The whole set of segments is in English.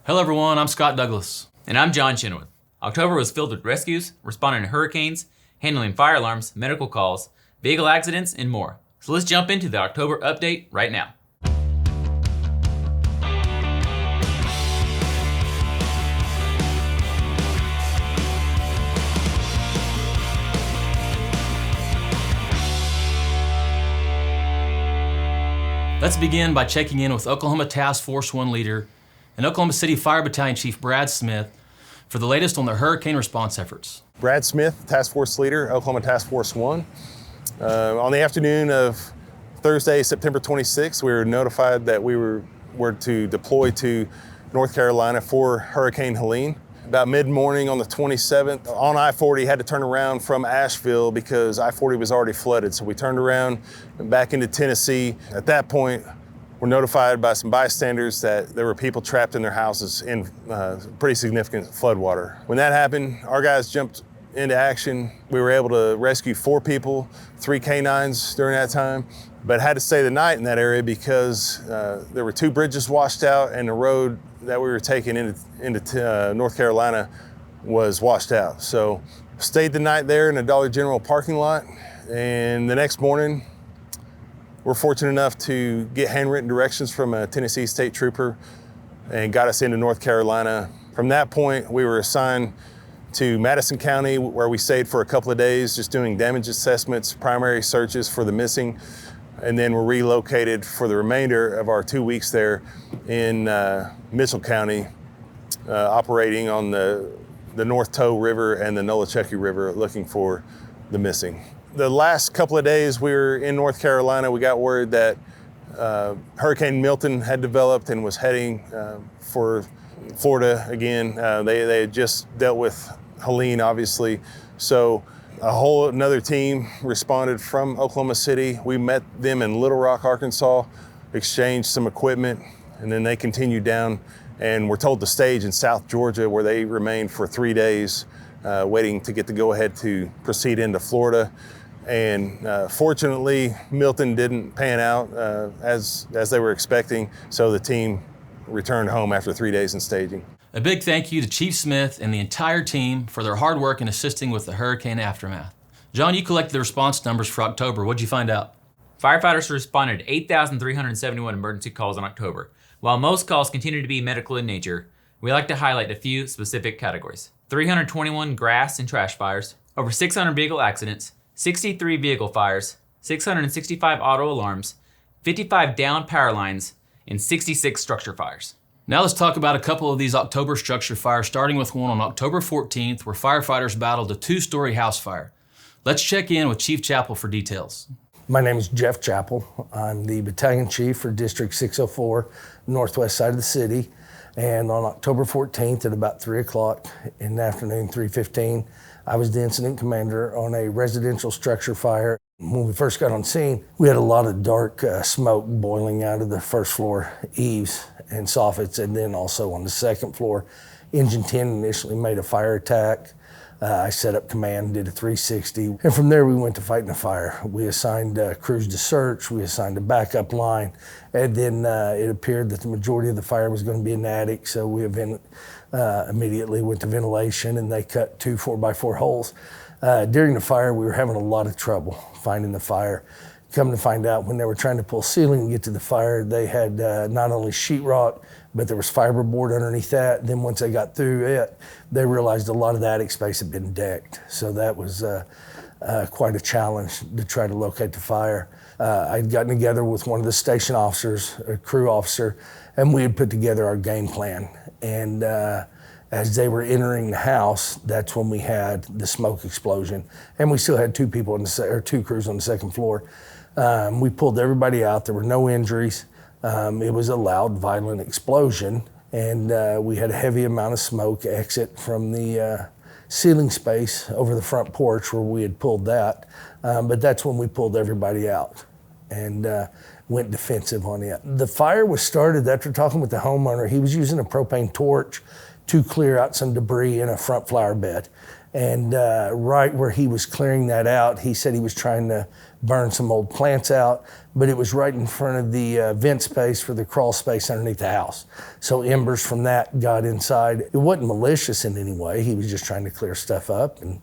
Hello everyone, I'm Scott Douglas. And I'm John Chenoweth. October was filled with rescues, responding to hurricanes, handling fire alarms, medical calls, vehicle accidents, and more. So let's jump into the October update right now. Let's begin by checking in with Oklahoma Task Force 1 leader and Oklahoma City Fire Battalion Chief Brad Smith for the latest on the hurricane response efforts. Brad Smith, Task Force Leader, Oklahoma Task Force 1. On the afternoon of Thursday, September 26th, we were notified that we were to deploy to North Carolina for Hurricane Helene. About mid-morning on the 27th, on I-40, had to turn around from Asheville because I-40 was already flooded. So we turned around and back into Tennessee. At that point, we're notified by some bystanders that there were people trapped in their houses in pretty significant floodwater. When that happened, our guys jumped into action. We were able to rescue 4 people, 3 canines during that time, but had to stay the night in that area because there were 2 bridges washed out and the road that we were taking into North Carolina was washed out. So stayed the night there in a Dollar General parking lot, and the next morning, we're fortunate enough to get handwritten directions from a Tennessee state trooper and got us into North Carolina. From that point, we were assigned to Madison County, where we stayed for a couple of days, just doing damage assessments, primary searches for the missing, and then we're relocated for the remainder of our 2 weeks there in Mitchell County, operating on the North Toe River and the Nolichucky River, looking for the missing. The last couple of days we were in North Carolina, we got word that Hurricane Milton had developed and was heading for Florida again. They had just dealt with Helene, obviously. So a whole another team responded from Oklahoma City. We met them in Little Rock, Arkansas, exchanged some equipment, and then they continued down and were told to stage in South Georgia, where they remained for 3 days, waiting to get the go-ahead to proceed into Florida. And fortunately, Milton didn't pan out as they were expecting, so the team returned home after 3 days in staging. A big thank you to Chief Smith and the entire team for their hard work in assisting with the hurricane aftermath. John, you collected the response numbers for October. What'd you find out? Firefighters responded to 8,371 emergency calls in October. While most calls continue to be medical in nature, we like to highlight a few specific categories. 321 grass and trash fires, over 600 vehicle accidents, 63 vehicle fires, 665 auto alarms, 55 downed power lines, and 66 structure fires. Now let's talk about a couple of these October structure fires, starting with one on October 14th, where firefighters battled a 2-story house fire. Let's check in with Chief Chappell for details. My name is Jeff Chappell. I'm the battalion chief for District 604, northwest side of the city. And on October 14th at about 3 o'clock in the afternoon, 3:15, I was the incident commander on a residential structure fire. When we first got on scene, we had a lot of dark smoke boiling out of the first floor eaves and soffits, and then also on the second floor. Engine 10 initially made a fire attack. I set up command, did a 360, and from there we went to fighting the fire. We assigned crews to search, we assigned a backup line, and then it appeared that the majority of the fire was going to be in the attic, so we immediately went to ventilation, and they cut 2 4x4 holes. During the fire, we were having a lot of trouble finding the fire. Come to find out, when they were trying to pull ceiling and get to the fire, they had not only sheetrock, but there was fiberboard underneath that. Then once they got through it, they realized a lot of the attic space had been decked. So that was quite a challenge to try to locate the fire. I'd gotten together with one of the station officers, a crew officer, and we had put together our game plan. And as they were entering the house, that's when we had the smoke explosion. And we still had 2 people or 2 crews on the second floor. We pulled everybody out. There were no injuries. It was a loud, violent explosion, and we had a heavy amount of smoke exit from the ceiling space over the front porch where we had pulled that. But that's when we pulled everybody out and went defensive on it. The fire was started after talking with the homeowner. He was using a propane torch to clear out some debris in a front flower bed. And right where he was clearing that out, he said he was trying to burn some old plants out, but it was right in front of the vent space for the crawl space underneath the house. So embers from that got inside. It wasn't malicious in any way. He was just trying to clear stuff up, and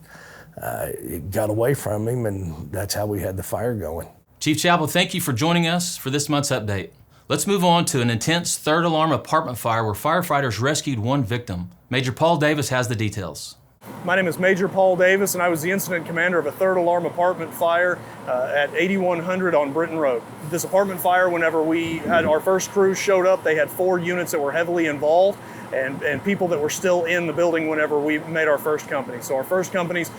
it got away from him, and that's how we had the fire going. Chief Chappell, thank you for joining us for this month's update. Let's move on to an intense third alarm apartment fire where firefighters rescued one victim. Major Paul Davis has the details. My name is Major Paul Davis, and I was the incident commander of a third alarm apartment fire at 8100 on Britton Road. This apartment fire, whenever we had our first crews showed up, they had 4 units that were heavily involved and people that were still in the building whenever we made our first company. So our first companies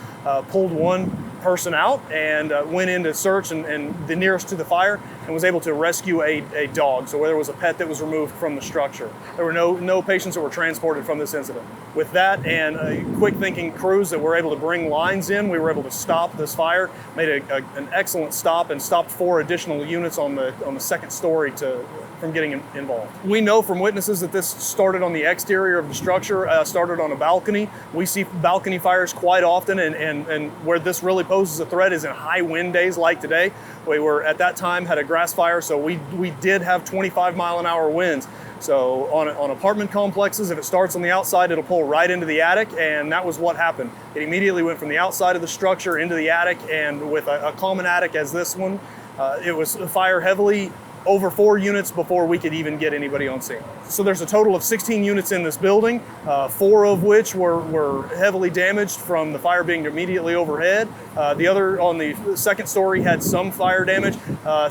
pulled one person out and went in to search and the nearest to the fire and was able to rescue a dog. So there was a pet that was removed from the structure. There were no patients that were transported from this incident. With that and quick thinking crews that were able to bring lines in, we were able to stop this fire, made an excellent stop, and stopped 4 additional units on the second story from getting involved. We know from witnesses that this started on the exterior of the structure, started on a balcony. We see balcony fires quite often, and where this really poses a threat is in high wind days like today. We were at that time had a grass fire, so we did have 25-mile-an-hour winds. So on apartment complexes, if it starts on the outside, it'll pull right into the attic, and that was what happened. It immediately went from the outside of the structure into the attic, and with a common attic as this one, it was fire heavily over 4 units before we could even get anybody on scene. So there's a total of 16 units in this building, 4 of which were heavily damaged from the fire being immediately overhead. The other on the second story had some fire damage, a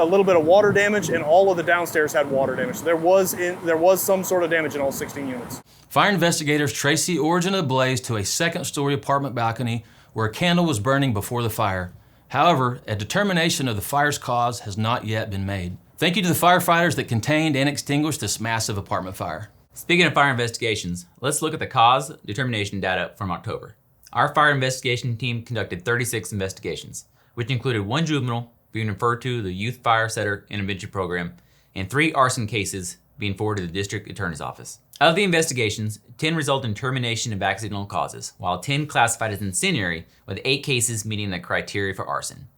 little bit of water damage, and all of the downstairs had water damage. So there was some sort of damage in all 16 units. Fire investigators traced the origin of the blaze to a second-story apartment balcony where a candle was burning before the fire. However, a determination of the fire's cause has not yet been made. Thank you to the firefighters that contained and extinguished this massive apartment fire. Speaking of fire investigations, let's look at the cause determination data from October. Our fire investigation team conducted 36 investigations, which included 1 juvenile being referred to the Youth Fire Setter Intervention Program and 3 arson cases being forwarded to the district attorney's office. Of the investigations, 10 resulted in termination of accidental causes, while 10 classified as incendiary, with 8 cases meeting the criteria for arson.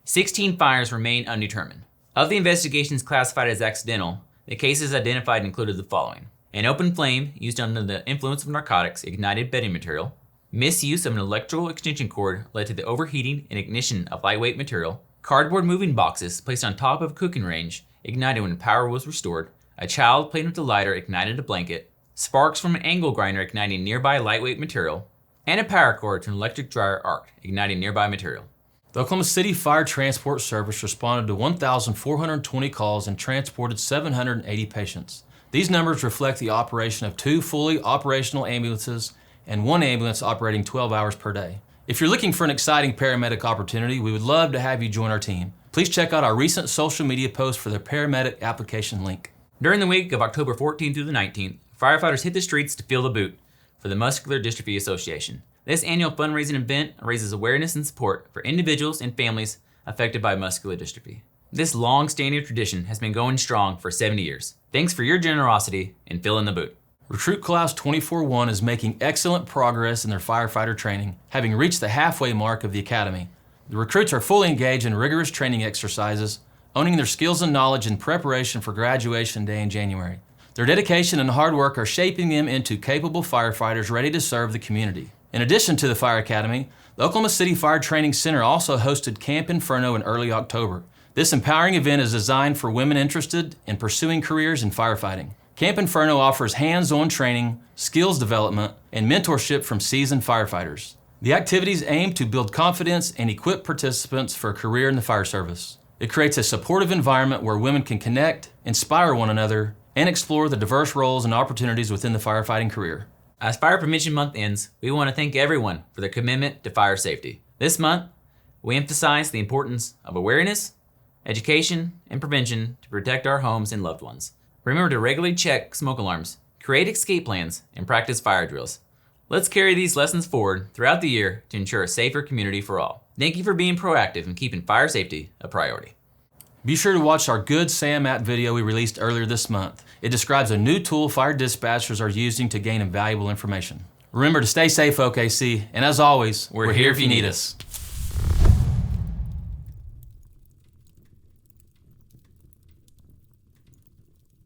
16 fires remain undetermined. Of the investigations classified as accidental, the cases identified included the following: an open flame used under the influence of narcotics ignited bedding material, misuse of an electrical extension cord led to the overheating and ignition of lightweight material, cardboard moving boxes placed on top of a cooking range ignited when power was restored, a child playing with a lighter ignited a blanket, sparks from an angle grinder igniting nearby lightweight material, and a power cord to an electric dryer arc igniting nearby material. The Oklahoma City Fire Transport Service responded to 1,420 calls and transported 780 patients. These numbers reflect the operation of 2 fully operational ambulances and 1 ambulance operating 12 hours per day. If you're looking for an exciting paramedic opportunity, we would love to have you join our team. Please check out our recent social media post for the paramedic application link. During the week of October 14th through the 19th, firefighters hit the streets to feel the boot for the Muscular Dystrophy Association. This annual fundraising event raises awareness and support for individuals and families affected by muscular dystrophy. This long-standing tradition has been going strong for 70 years. Thanks for your generosity in filling the boot. Recruit Class 24-1 is making excellent progress in their firefighter training, having reached the halfway mark of the academy. The recruits are fully engaged in rigorous training exercises, owning their skills and knowledge in preparation for graduation day in January. Their dedication and hard work are shaping them into capable firefighters ready to serve the community. In addition to the Fire Academy, the Oklahoma City Fire Training Center also hosted Camp Inferno in early October. This empowering event is designed for women interested in pursuing careers in firefighting. Camp Inferno offers hands-on training, skills development, and mentorship from seasoned firefighters. The activities aim to build confidence and equip participants for a career in the fire service. It creates a supportive environment where women can connect, inspire one another, and explore the diverse roles and opportunities within the firefighting career. As Fire Prevention Month ends, we want to thank everyone for their commitment to fire safety. This month, we emphasize the importance of awareness, education, and prevention to protect our homes and loved ones. Remember to regularly check smoke alarms, create escape plans, and practice fire drills. Let's carry these lessons forward throughout the year to ensure a safer community for all. Thank you for being proactive and keeping fire safety a priority. Be sure to watch our Good Sam app video we released earlier this month. It describes a new tool fire dispatchers are using to gain invaluable information. Remember to stay safe, OKC, and as always, we're here if you need us.